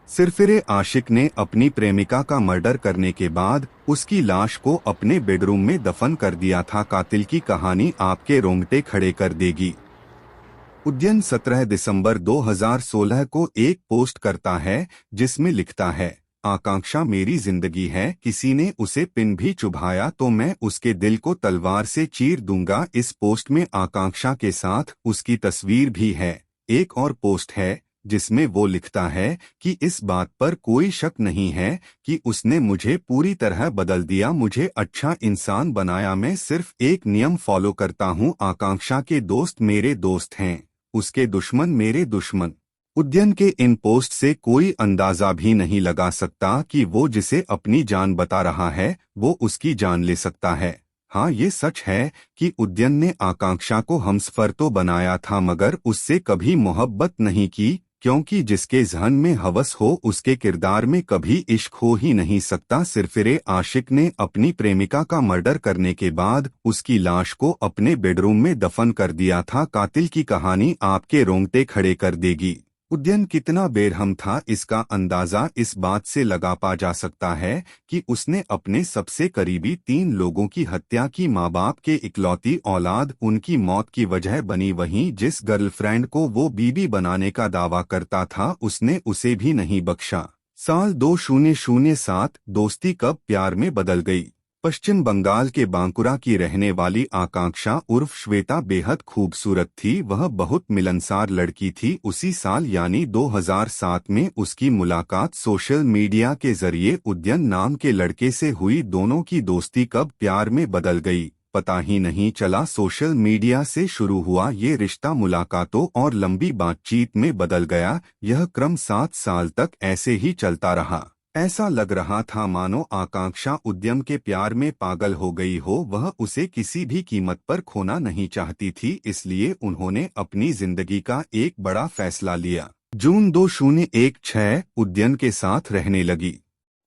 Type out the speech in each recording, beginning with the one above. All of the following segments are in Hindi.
सिरफिरे आशिक ने अपनी प्रेमिका का मर्डर करने के बाद उसकी लाश को अपने बेडरूम में दफन कर दिया था। कातिल की कहानी आपके रोंगटे खड़े कर देगी। उद्यन 17 दिसंबर 2016 को एक पोस्ट करता है जिसमें लिखता है, आकांक्षा मेरी जिंदगी है, किसी ने उसे पिन भी चुभाया तो मैं उसके दिल को तलवार से चीर दूंगा। इस पोस्ट में आकांक्षा के साथ उसकी तस्वीर भी है। एक और पोस्ट है जिसमें वो लिखता है कि इस बात पर कोई शक नहीं है कि उसने मुझे पूरी तरह बदल दिया, मुझे अच्छा इंसान बनाया। मैं सिर्फ एक नियम फॉलो करता हूँ। आकांक्षा के दोस्त मेरे दोस्त हैं, उसके दुश्मन मेरे दुश्मन। उद्यन के इन पोस्ट से कोई अंदाजा भी नहीं लगा सकता कि वो जिसे अपनी जान बता रहा है वो उसकी जान ले सकता है। हाँ, ये सच है कि उद्यन ने आकांक्षा को हमसफर तो बनाया था मगर उससे कभी मोहब्बत नहीं की, क्योंकि जिसके ज़हन में हवस हो उसके किरदार में कभी इश्क हो ही नहीं सकता। सिरफिरे आशिक ने अपनी प्रेमिका का मर्डर करने के बाद उसकी लाश को अपने बेडरूम में दफन कर दिया था। कातिल की कहानी आपके रोंगटे खड़े कर देगी। उद्यन कितना बेरहम था इसका अंदाजा इस बात से लगा पा जा सकता है कि उसने अपने सबसे करीबी 3 लोगों की हत्या की। माँ बाप के इकलौती औलाद उनकी मौत की वजह बनी, वहीं जिस गर्लफ्रेंड को वो बीवी बनाने का दावा करता था उसने उसे भी नहीं बख्शा। साल 2007 दोस्ती कब प्यार में बदल गई। पश्चिम बंगाल के बांकुरा की रहने वाली आकांक्षा उर्फ श्वेता बेहद खूबसूरत थी। वह बहुत मिलनसार लड़की थी। उसी साल यानी 2007 में उसकी मुलाकात सोशल मीडिया के जरिए उद्यन नाम के लड़के से हुई। दोनों की दोस्ती कब प्यार में बदल गई पता ही नहीं चला। सोशल मीडिया से शुरू हुआ ये रिश्ता मुलाकातों और लंबी बातचीत में बदल गया। यह क्रम 7 साल तक ऐसे ही चलता रहा। ऐसा लग रहा था मानो आकांक्षा उद्यम के प्यार में पागल हो गई हो। वह उसे किसी भी कीमत पर खोना नहीं चाहती थी, इसलिए उन्होंने अपनी जिंदगी का एक बड़ा फैसला लिया। जून 2016 उद्यन के साथ रहने लगी।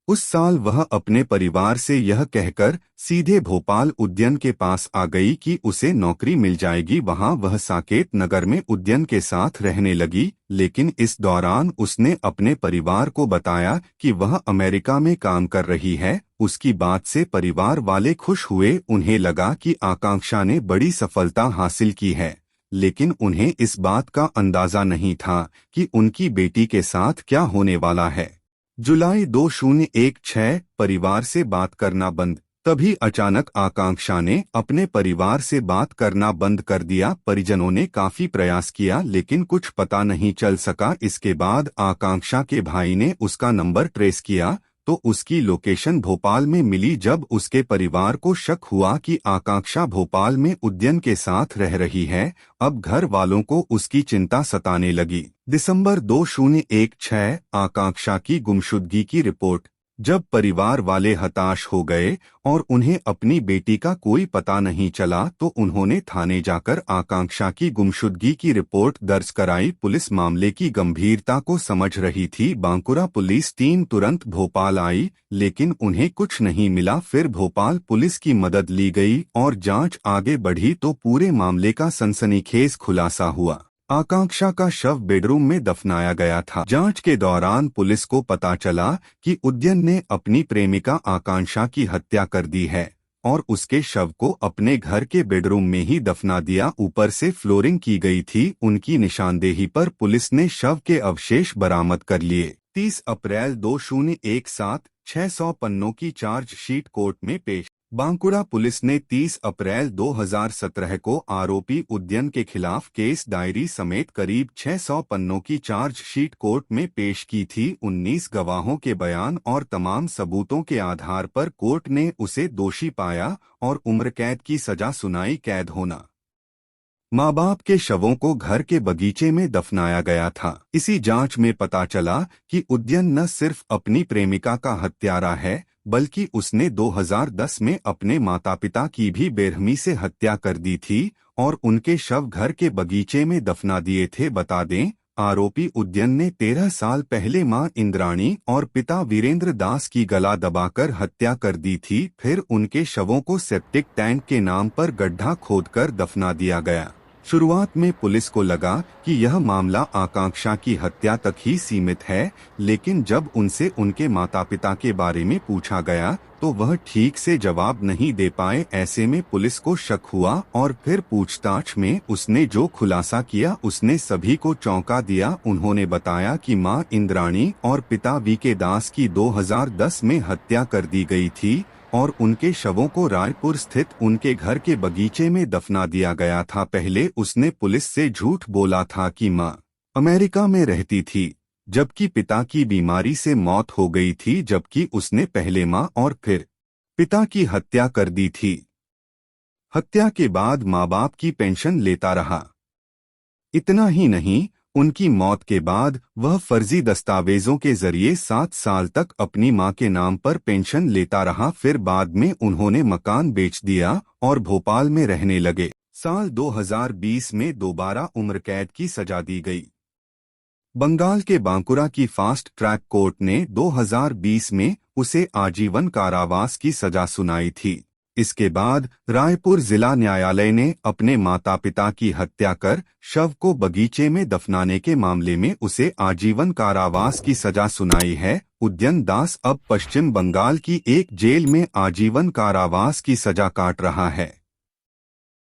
उस साल वह अपने परिवार से यह कहकर सीधे भोपाल उद्यन के पास आ गई कि उसे नौकरी मिल जाएगी। वहां वह साकेत नगर में उद्यन के साथ रहने लगी, लेकिन इस दौरान उसने अपने परिवार को बताया कि वह अमेरिका में काम कर रही है। उसकी बात से परिवार वाले खुश हुए। उन्हें लगा कि आकांक्षा ने बड़ी सफलता हासिल की है, लेकिन उन्हें इस बात का अंदाजा नहीं था कि उनकी बेटी के साथ क्या होने वाला है। जुलाई 2016 परिवार से बात करना बंद। तभी अचानक आकांक्षा ने अपने परिवार से बात करना बंद कर दिया। परिजनों ने काफी प्रयास किया लेकिन कुछ पता नहीं चल सका। इसके बाद आकांक्षा के भाई ने उसका नंबर ट्रेस किया तो उसकी लोकेशन भोपाल में मिली। जब उसके परिवार को शक हुआ कि आकांक्षा भोपाल में उद्यन के साथ रह रही है, अब घर वालों को उसकी चिंता सताने लगी। दिसंबर 2016 आकांक्षा की गुमशुदगी की रिपोर्ट। जब परिवार वाले हताश हो गए और उन्हें अपनी बेटी का कोई पता नहीं चला तो उन्होंने थाने जाकर आकांक्षा की गुमशुदगी की रिपोर्ट दर्ज कराई। पुलिस मामले की गंभीरता को समझ रही थी। बांकुरा पुलिस टीम तुरंत भोपाल आई लेकिन उन्हें कुछ नहीं मिला। फिर भोपाल पुलिस की मदद ली गई और जांच आगे बढ़ी तो पूरे मामले का सनसनीखेज खुलासा हुआ। आकांक्षा का शव बेडरूम में दफनाया गया था। जांच के दौरान पुलिस को पता चला कि उद्यन ने अपनी प्रेमिका आकांक्षा की हत्या कर दी है और उसके शव को अपने घर के बेडरूम में ही दफना दिया। ऊपर से फ्लोरिंग की गई थी। उनकी निशानदेही पर पुलिस ने शव के अवशेष बरामद कर लिए। 30 अप्रैल 2017 600 पन्नों की चार्जशीट कोर्ट में पेश। बांकुरा पुलिस ने 30 अप्रैल 2017 को आरोपी उद्यन के खिलाफ केस डायरी समेत करीब 600 पन्नों की चार्जशीट कोर्ट में पेश की थी। 19 गवाहों के बयान और तमाम सबूतों के आधार पर कोर्ट ने उसे दोषी पाया और उम्र कैद की सजा सुनाई। कैद होना। माँ बाप के शवों को घर के बगीचे में दफनाया गया था। इसी जांच में पता चला कि उद्यन न सिर्फ अपनी प्रेमिका का हत्यारा है बल्कि उसने 2010 में अपने माता पिता की भी बेरहमी से हत्या कर दी थी और उनके शव घर के बगीचे में दफना दिए थे। बता दें, आरोपी उद्यन ने 13 साल पहले मां इंद्राणी और पिता वीरेंद्र दास की गला दबाकर हत्या कर दी थी। फिर उनके शवों को सेप्टिक टैंक के नाम पर गड्ढा खोदकर दफना दिया गया। शुरुआत में पुलिस को लगा कि यह मामला आकांक्षा की हत्या तक ही सीमित है, लेकिन जब उनसे उनके माता पिता के बारे में पूछा गया तो वह ठीक से जवाब नहीं दे पाए। ऐसे में पुलिस को शक हुआ और फिर पूछताछ में उसने जो खुलासा किया उसने सभी को चौंका दिया। उन्होंने बताया कि मां इंद्राणी और पिता वीके दास की 2010 में हत्या कर दी गई थी और उनके शवों को रायपुर स्थित उनके घर के बगीचे में दफना दिया गया था। पहले उसने पुलिस से झूठ बोला था कि मां अमेरिका में रहती थी, जबकि पिता की बीमारी से मौत हो गई थी, जबकि उसने पहले मां और फिर पिता की हत्या कर दी थी। हत्या के बाद माँ बाप की पेंशन लेता रहा। इतना ही नहीं, उनकी मौत के बाद वह फर्जी दस्तावेजों के जरिए 7 साल तक अपनी मां के नाम पर पेंशन लेता रहा। फिर बाद में उन्होंने मकान बेच दिया और भोपाल में रहने लगे। साल 2020 में दोबारा उम्र कैद की सजा दी गई। बंगाल के बांकुरा की फास्ट ट्रैक कोर्ट ने 2020 में उसे आजीवन कारावास की सजा सुनाई थी। इसके बाद रायपुर जिला न्यायालय ने अपने माता पिता की हत्या कर शव को बगीचे में दफनाने के मामले में उसे आजीवन कारावास की सजा सुनाई है। उदयन दास अब पश्चिम बंगाल की एक जेल में आजीवन कारावास की सजा काट रहा है।